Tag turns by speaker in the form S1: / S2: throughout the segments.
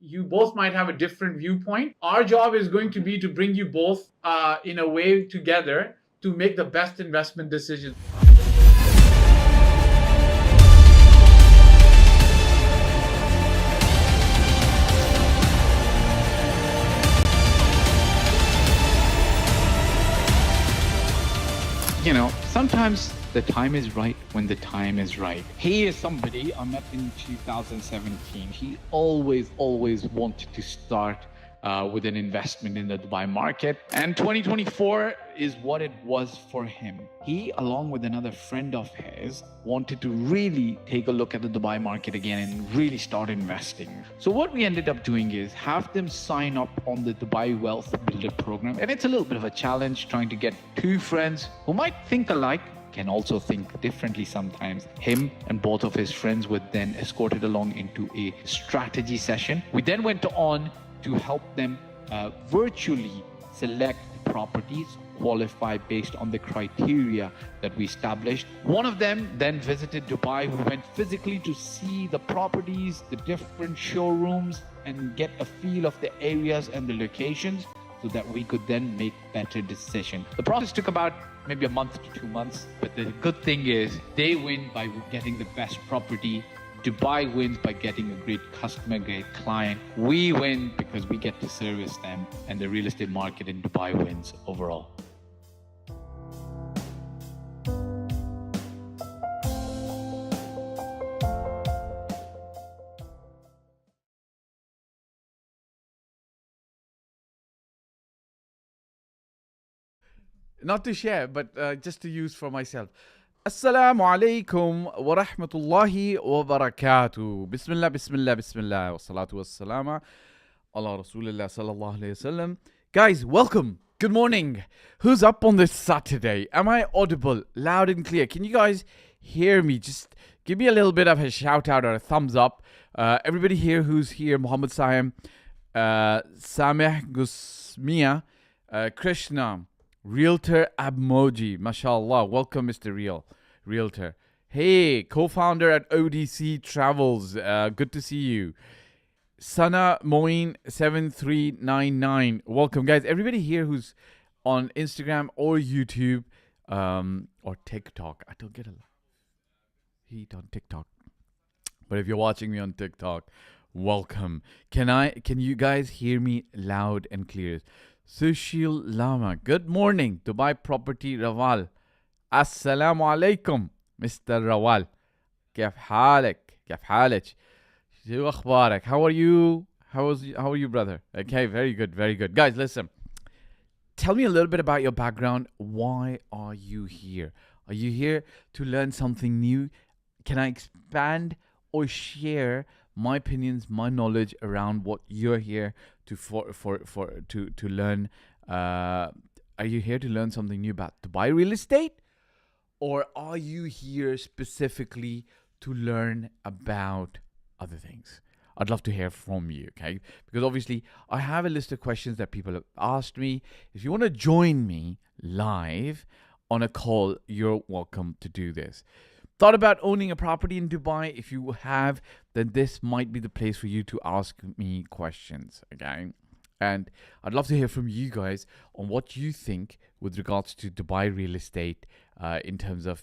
S1: you both might have a different viewpoint. Our job is going to be to bring you both in a way together to make the best investment decisions.
S2: Sometimes the time is right when the time is right. He is somebody I met in 2017. He always wanted to start with an investment in the Dubai market. And 2024 is what it was for him. He, along with another friend of his, wanted to really take a look at the Dubai market again and really start investing. So what we ended up doing is have them sign up on the Dubai Wealth Builder program. And it's a little bit of a challenge trying to get two friends who might think alike, can also think differently sometimes. Him and both of his friends were then escorted along into a strategy session. We then went on to help them virtually select properties, qualify based on the criteria that we established. One of them then visited Dubai. We went physically to see the properties, the different showrooms, and get a feel of the areas and the locations so that we could then make better decisions. The process took about maybe a month to 2 months, but the good thing is they win by getting the best property. Dubai wins by getting a great customer, great client. We win because we get to service them, and the real estate market in Dubai wins overall.
S3: Not to share, but just to use for myself. Assalamu alaikum wa rahmatullahi wa barakatuh. Bismillah, bismillah, bismillah. Wa salatu wa salama ala Rasulillah sallallahu alayhi wasallam. Guys, welcome. Good morning. Who's up on this Saturday? Am I audible, loud and clear? Can you guys hear me? Just give me a little bit of a shout out or a thumbs up. Everybody here who's here, Muhammad Saim, Sameh Gusmia, Krishna, Realtor Abmoji, mashallah. Welcome, Mr. Realtor. Hey, co-founder at ODC Travels. Good to see you. Sana Moin 7399. Welcome, guys. Everybody here who's on Instagram or YouTube or TikTok. I don't get a heat on TikTok. But if you're watching me on TikTok, welcome. Can you guys hear me loud and clear? Sushil Lama. Good morning. Dubai Property Rawal. Assalamu alaikum, Mr. Rawal. كيف حالك؟ كيف حالك؟ شو أخبارك? How are you? How are you, brother? Okay, very good, very good. Guys, listen. Tell me a little bit about your background. Why are you here? Are you here to learn something new? Can I expand or share my opinions, my knowledge around what you're here to learn? Are you here to learn something new about Dubai real estate, or are you here specifically to learn about other things? I'd love to hear from you, okay? Because obviously I have a list of questions that people have asked me. If you want to join me live on a call, you're welcome to do this. Thought about owning a property in Dubai? If you have, then this might be the place for you to ask me questions, okay? And I'd love to hear from you guys on what you think with regards to Dubai real estate in terms of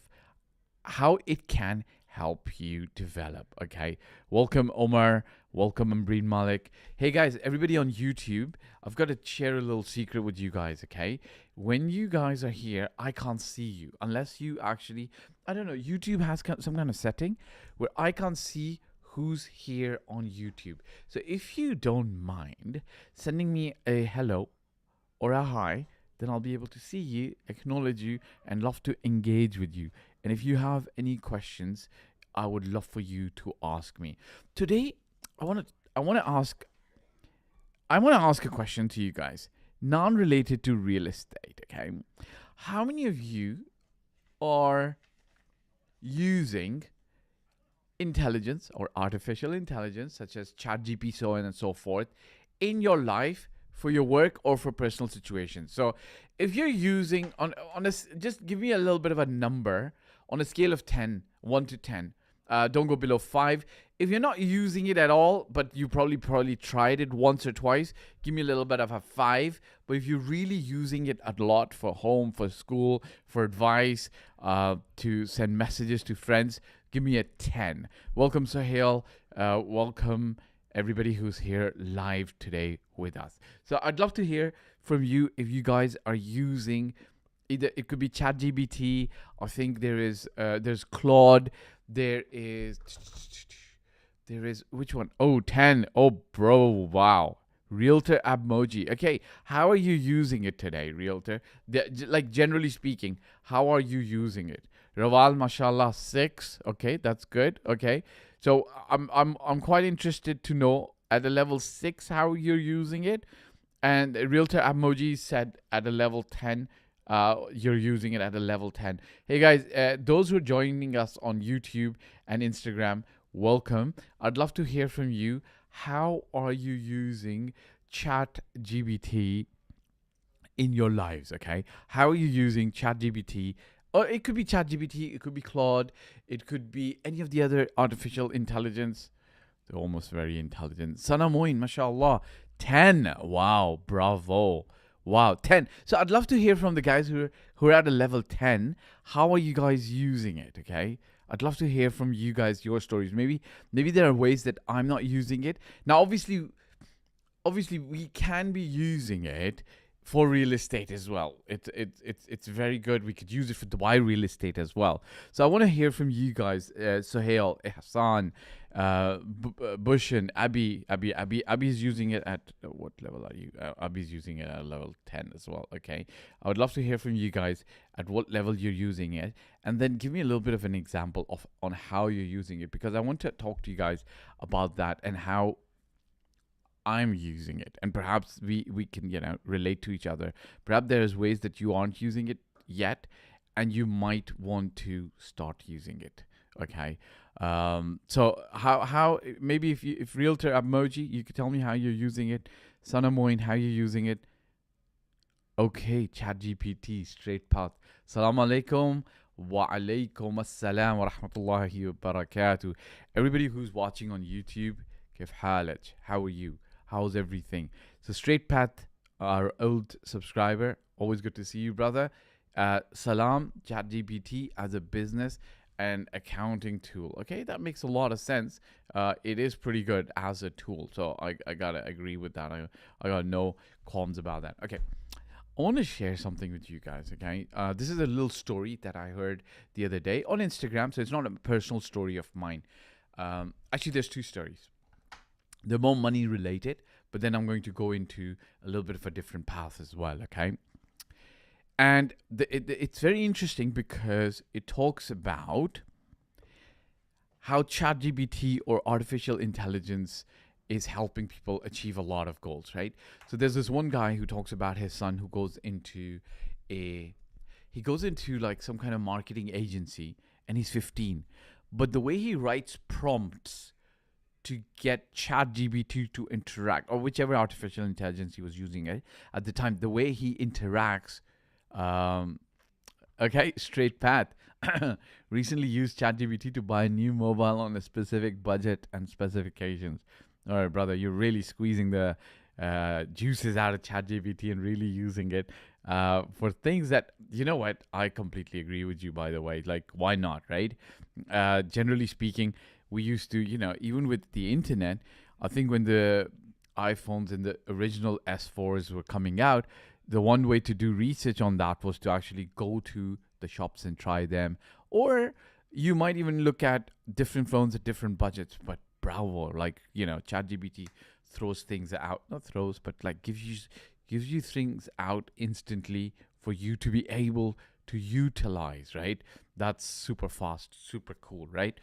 S3: how it can help you develop, okay? Welcome, Omar. Welcome, Ambreen Malik. Hey, guys, everybody on YouTube, I've got to share a little secret with you guys, okay? When you guys are here, I can't see you unless you actually, I don't know, YouTube has some kind of setting where I can't see who's here on YouTube. So if you don't mind sending me a hello or a hi, then I'll be able to see you, acknowledge you, and love to engage with you. And if you have any questions, I would love for you to ask me. Today, I want to ask a question to you guys, non-related to real estate, okay? How many of you are using intelligence or artificial intelligence such as ChatGPT, so on and so forth, in your life for your work or for personal situations? So if you're using just give me a little bit of a number on a scale of 1 to 10. Don't go below 5. If you're not using it at all, but you probably tried it once or twice, give me a little bit of a 5. But if you're really using it a lot for home, for school, for advice, to send messages to friends, give me a 10. Welcome, Sahil. Welcome everybody who's here live today with us. So I'd love to hear from you if you guys are using either. It could be ChatGPT. I think there's Claude. There is which one? Oh, 10. Oh, bro, wow. Realtor Abmoji. Okay, how are you using it today, Realtor? Like generally speaking, how are you using it? Rawal, mashallah, 6. Okay, that's good. Okay, so I'm quite interested to know at a level 6 how you're using it. And Realtor Abmoji said at a level 10. You're using it at a level 10. Hey guys, those who are joining us on YouTube and Instagram, welcome. I'd love to hear from you. How are you using ChatGPT in your lives? Okay, how are you using ChatGPT? Or it could be ChatGPT, it could be Claude, it could be any of the other artificial intelligence. They're almost very intelligent. Sana Moin, mashallah, 10. Wow, bravo. Wow, 10. So I'd love to hear from the guys who are at a level 10. How are you guys using it? Okay, I'd love to hear from you guys your stories. Maybe there are ways that I'm not using it. Now, obviously we can be using it for real estate as well. It's very good. We could use it for Dubai real estate as well. So I want to hear from you guys. Sohail, Ihsan, Bushan, Abby is using it at what level are you? Abby's using it at level 10 as well. Okay, I would love to hear from you guys at what level you're using it, and then give me a little bit of an example on how you're using it, because I want to talk to you guys about that and how I'm using it, and perhaps we can relate to each other. Perhaps there's ways that you aren't using it yet, and you might want to start using it. Okay, so how maybe if Realtor Emoji, you could tell me how you're using it. Sana Moin, how you're using it. Okay, ChatGPT, straight path. Assalamu alaikum. Wa alaikum assalam wa rahmatullahi wa barakatuh. Everybody who's watching on YouTube, kif halaj? How are you? How's everything? So Straight Path, our old subscriber, always good to see you, brother. Salam, ChatGPT as a business and accounting tool. Okay, that makes a lot of sense. It is pretty good as a tool. So I gotta agree with that. I got no qualms about that. Okay, I want to share something with you guys. Okay, this is a little story that I heard the other day on Instagram. So it's not a personal story of mine. Actually, there's 2 stories. They're more money related, but then I'm going to go into a little bit of a different path as well, okay? And it's very interesting because it talks about how ChatGPT or artificial intelligence is helping people achieve a lot of goals, right? So there's this one guy who talks about his son who goes into like some kind of marketing agency, and he's 15. But the way he writes prompts to get ChatGPT to interact, or whichever artificial intelligence he was using at the time, the way he interacts, okay, Straight Path, recently used ChatGPT to buy a new mobile on a specific budget and specifications. All right, brother, you're really squeezing the juices out of ChatGPT and really using it for things that, you know what, I completely agree with you, by the way. Like, why not, right? Generally speaking, we used to, even with the internet, I think when the iPhones and the original S4s were coming out, the one way to do research on that was to actually go to the shops and try them. Or you might even look at different phones at different budgets. But bravo, like, ChatGPT throws things out, not throws, but like gives you things out instantly for you to be able to utilize, right? That's super fast, super cool, right?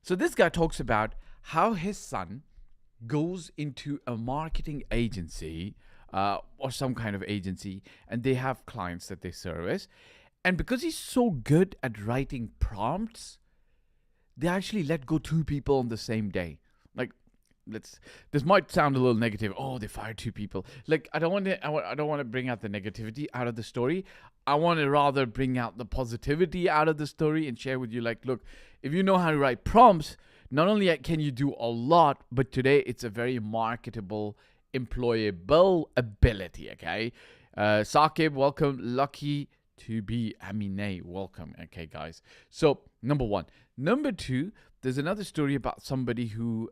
S3: So this guy talks about how his son goes into a marketing agency or some kind of agency, and they have clients that they service. And because he's so good at writing prompts, they actually let go 2 people on the same day. Like, this might sound a little negative. Oh, they fired 2 people. Like, I don't want to bring out the negativity out of the story. I want to rather bring out the positivity out of the story and share with you, like, look, if you know how to write prompts, not only can you do a lot, but today it's a very marketable, employable ability. Okay, Saqib, welcome. Lucky to be Aminé, welcome. Okay, guys. So number one, number two. There's another story about somebody who,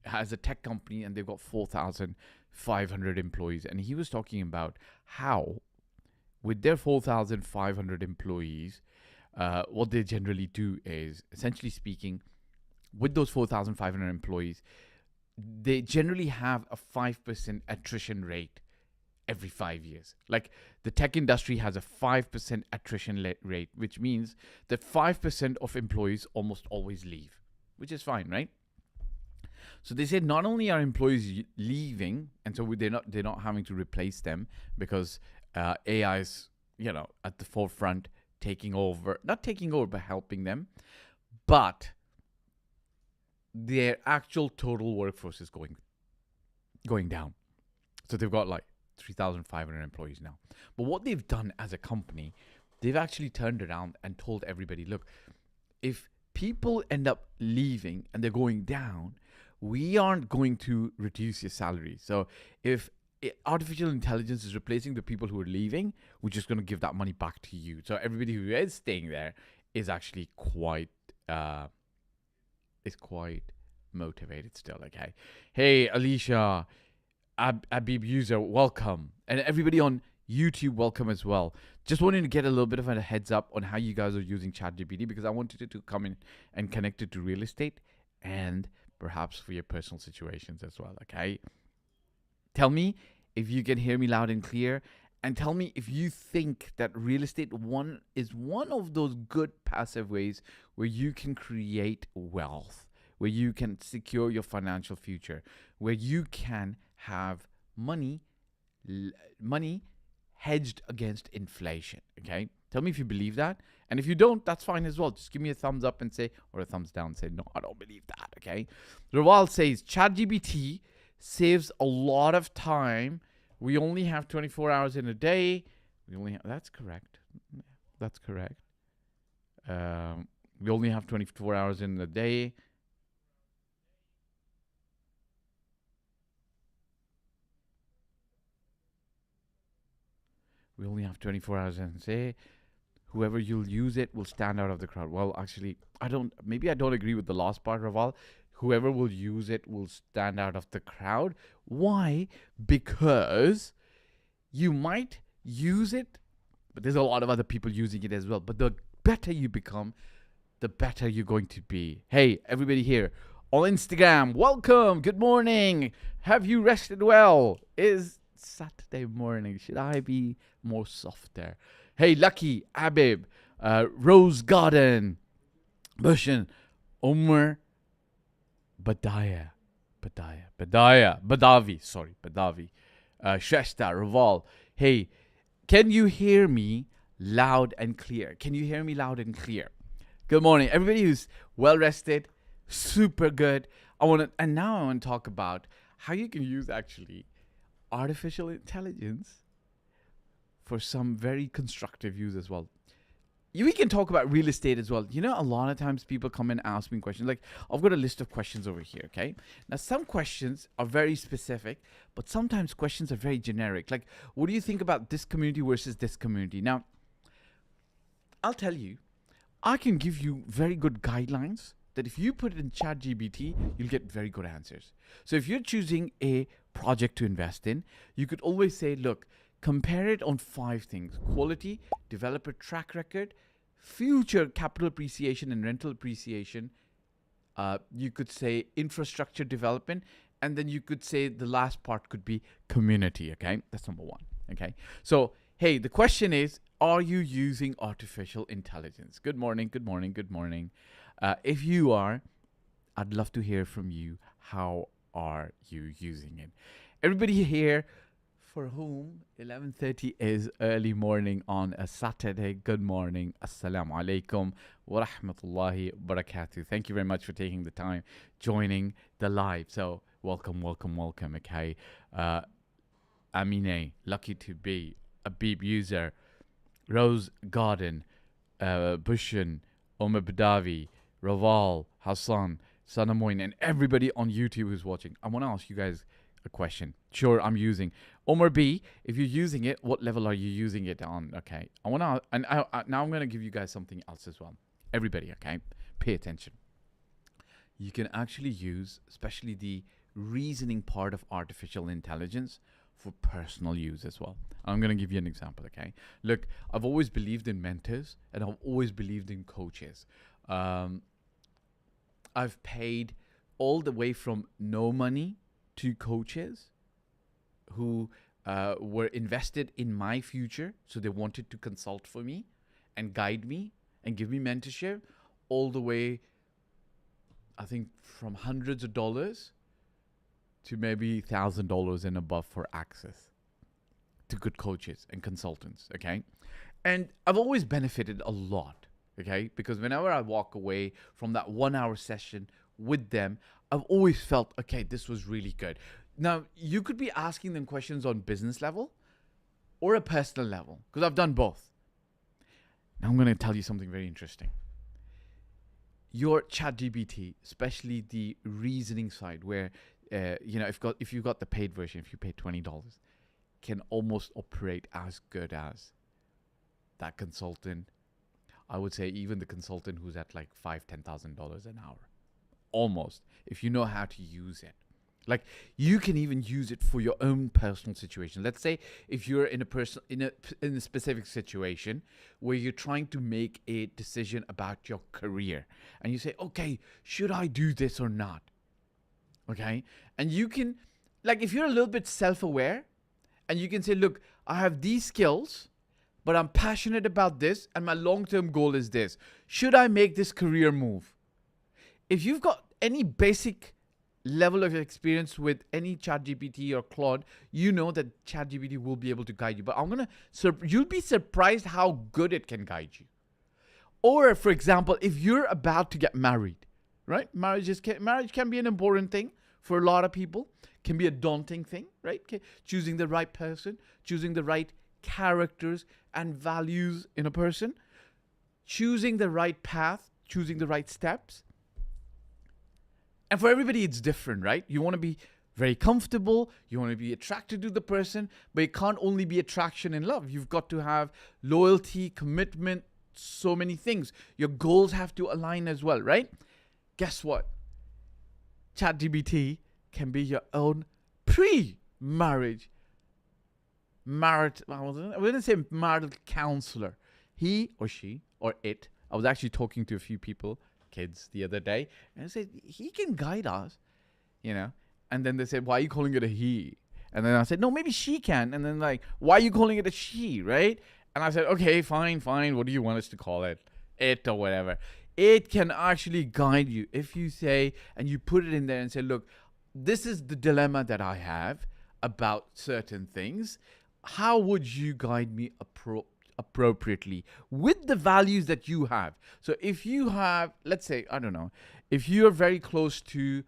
S3: has a tech company and they've got 4,500 employees, and he was talking about how, with their 4,500 employees, what they generally do is, essentially speaking, with those 4,500 employees, they generally have a 5% attrition rate every 5 years. Like, the tech industry has a 5% attrition rate, which means that 5% of employees almost always leave, which is fine, right? So they said not only are employees leaving, and so they're not having to replace them because AI is at the forefront, not taking over, but helping them, but their actual total workforce is going down. So they've got like 3,500 employees now. But what they've done as a company, they've actually turned around and told everybody, look, if people end up leaving and they're going down, we aren't going to reduce your salary. So if artificial intelligence is replacing the people who are leaving, we're just going to give that money back to you. So everybody who is staying there is actually quite motivated still. Okay. Hey, Alicia, Abib user, welcome. And everybody on YouTube, welcome as well. Just wanted to get a little bit of a heads up on how you guys are using ChatGPT, because I wanted it to come in and connect it to real estate and perhaps for your personal situations as well. Okay. Tell me if you can hear me loud and clear, and tell me if you think that real estate is one of those good passive ways where you can create wealth, where you can secure your financial future, where you can have money hedged against inflation. Okay, tell me if you believe that, and if you don't, that's fine as well. Just give me a thumbs up and say, or a thumbs down and say, no, I don't believe that. Okay. Rawal says ChatGPT saves a lot of time. We only have 24 hours in a day. That's correct. That's correct. We only have 24 hours in a day. We only have 24 hours in a day. Whoever you'll use it will stand out of the crowd. Well, actually, I don't agree with the last part, Raval. Whoever will use it will stand out of the crowd. Why? Because you might use it, but there's a lot of other people using it as well. But the better you become, the better you're going to be. Hey, everybody here on Instagram, welcome. Good morning. Have you rested well? Is Saturday morning. Should I be more softer? Hey, Lucky, Abib, Rose Garden, Bushin, Umar, Badavi, Shesta, Raval. Hey, can you hear me loud and clear? Can you hear me loud and clear? Good morning, everybody who's well rested, super good. And now I want to talk about how you can use actually artificial intelligence for some very constructive use as well. We can talk about real estate as well. A lot of times people come and ask me questions. Like, I've got a list of questions over here, okay? Now, some questions are very specific, but sometimes questions are very generic. Like, what do you think about this community versus this community? Now, I'll tell you, I can give you very good guidelines that if you put it in ChatGPT, you'll get very good answers. So if you're choosing a project to invest in, you could always say, look, compare it on 5 things: quality, developer track record, future capital appreciation and rental appreciation. You could say infrastructure development, and then you could say the last part could be community. Okay, that's number 1. Okay, so hey, the question is, are you using artificial intelligence? Good morning, good morning, good morning. If you are, I'd love to hear from you. How are you using it? Everybody here for whom 11:30 is early morning on a Saturday, good morning. Assalamu alaikum wa rahmatullahi wa barakatuh. Thank you very much for taking the time joining the live. So welcome, welcome, welcome. Okay, Amine, lucky to be a Beeb user. Rose Garden, Bushin, Omar Badavi, Raval, Hassan, Sanamoin, and everybody on YouTube who's watching, I want to ask you guys a question. Sure, I'm using Omar B. If you're using it, what level are you using it on? Okay, I want to, and now I'm going to give you guys something else as well. Everybody, okay, pay attention. You can actually use, especially the reasoning part of artificial intelligence, for personal use as well. I'm going to give you an example, okay? Look, I've always believed in mentors and I've always believed in coaches. I've paid all the way from no money to coaches who were invested in my future. So they wanted to consult for me and guide me and give me mentorship, all the way, I think, from hundreds of dollars to maybe $1,000 and above for access to good coaches and consultants, okay? And I've always benefited a lot, okay? Because whenever I walk away from that 1 hour session with them, I've always felt, okay, this was really good. Now, you could be asking them questions on business level or a personal level, because I've done both. Now, I'm going to tell you something very interesting. Your ChatGPT, especially the reasoning side, where if you got the paid version, if you pay $20, can almost operate as good as that consultant. I would say even the consultant who's at like $5,000-$10,000 an hour, almost, if you know how to use it. Like, you can even use it for your own personal situation. Let's say if you're in a specific situation where you're trying to make a decision about your career, and you say, okay, should I do this or not? Okay, and you can, like, if you're a little bit self-aware, and you can say, look, I have these skills, but I'm passionate about this, and my long-term goal is this. Should I make this career move? If you've got any basic level of experience with any ChatGPT or Claude, you know that ChatGPT will be able to guide you. But you'll be surprised how good it can guide you. Or, for example, if you're about to get married, right? Marriage can be an important thing for a lot of people. Can be a daunting thing, right? Choosing the right person, choosing the right characters and values in a person, choosing the right path, choosing the right steps. And for everybody, it's different, right? You want to be very comfortable. You want to be attracted to the person, but it can't only be attraction and love. You've got to have loyalty, commitment, so many things. Your goals have to align as well, right? Guess what? ChatGPT can be your own pre-marriage I wouldn't say marital counselor. He or she or it. I was actually talking to a few people, kids, the other day, and I said, he can guide us, And then they said, why are you calling it a he? And then I said, no, maybe she can. And then like, why are you calling it a she, right? And I said, okay, fine. What do you want us to call it? It or whatever. It can actually guide you if you say, and you put it in there and say, look, this is the dilemma that I have about certain things. How would you guide me appropriately with the values that you have? So if you have, let's say, I don't know, if you're very close to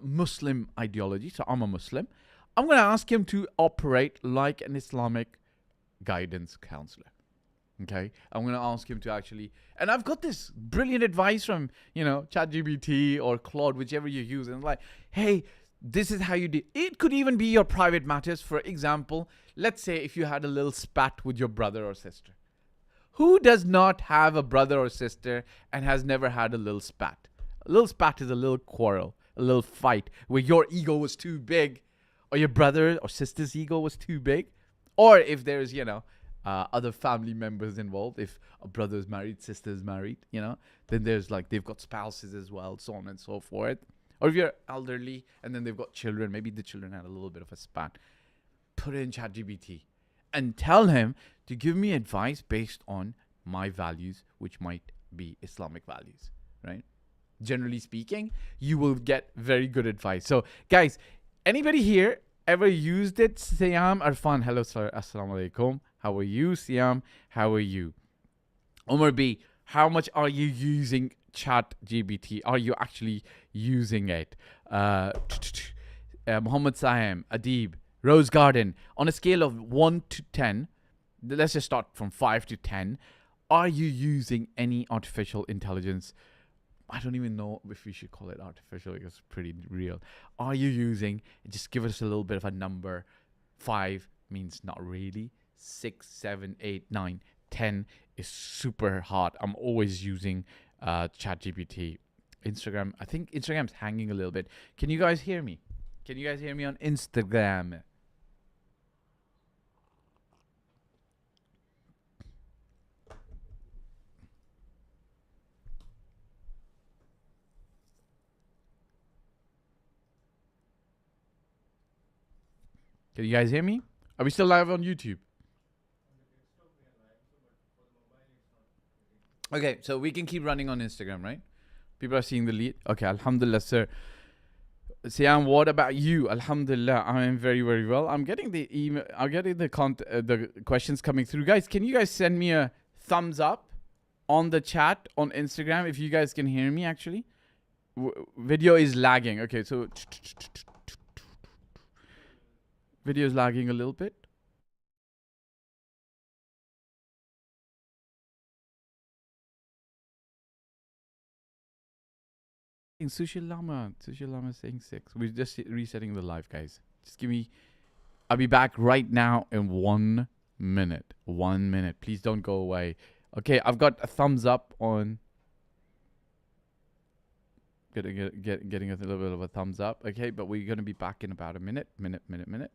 S3: Muslim ideology, so I'm a Muslim, I'm going to ask him to operate like an Islamic guidance counselor. Okay, I'm going to ask him to actually, and I've got this brilliant advice from, ChatGPT or Claude, whichever you use. And like, hey, this is how you do. It could even be your private matters. For example, let's say if you had a little spat with your brother or sister. Who does not have a brother or sister and has never had a little spat? A little spat is a little quarrel, a little fight where your ego was too big, or your brother or sister's ego was too big. Or if there's, other family members involved, if a brother's married, sister's married, then there's like, they've got spouses as well, so on and so forth. Or if you're elderly and then they've got children, maybe the children had a little bit of a spat. Put it in ChatGPT and tell him to give me advice based on my values, which might be Islamic values, right? Generally speaking, you will get very good advice. So guys, anybody here ever used it? Siam Arfan, hello sir, assalamu alaikum. How are you? Siam, how are you? Omar B, how much are you using ChatGPT? Are you actually using it? Muhammad Sahem, Adib, Rose Garden, on a scale of 1 to 10, let's just start from 5 to 10. Are you using any artificial intelligence I don't even know if we should call it artificial because it's pretty real. Are you using, just give us a little bit of a number. 5 means not really. 6, 7, 8, 9, 10 is super hot. I'm always using ChatGPT. Instagram, I think Instagram's hanging a little bit. Can you guys hear me? Can you guys hear me on Instagram? Can you guys hear me? Are we still live on YouTube? Okay, so we can keep running on Instagram, right? People are seeing the lead. Okay, alhamdulillah, sir. Siam, what about you? Alhamdulillah, I am very, very well. I'm getting the email. I'm getting the questions coming through. Guys, can you guys send me a thumbs up on the chat on Instagram if you guys can hear me, actually? Video is lagging. Okay, so video is lagging a little bit. Sushi Lama saying 6. We're just resetting the live, guys. Just give me. I'll be back right now in 1 minute. 1 minute. Please don't go away. Okay, I've got a thumbs up on. Getting a little bit of a thumbs up. Okay, but we're gonna be back in about a minute. Minute.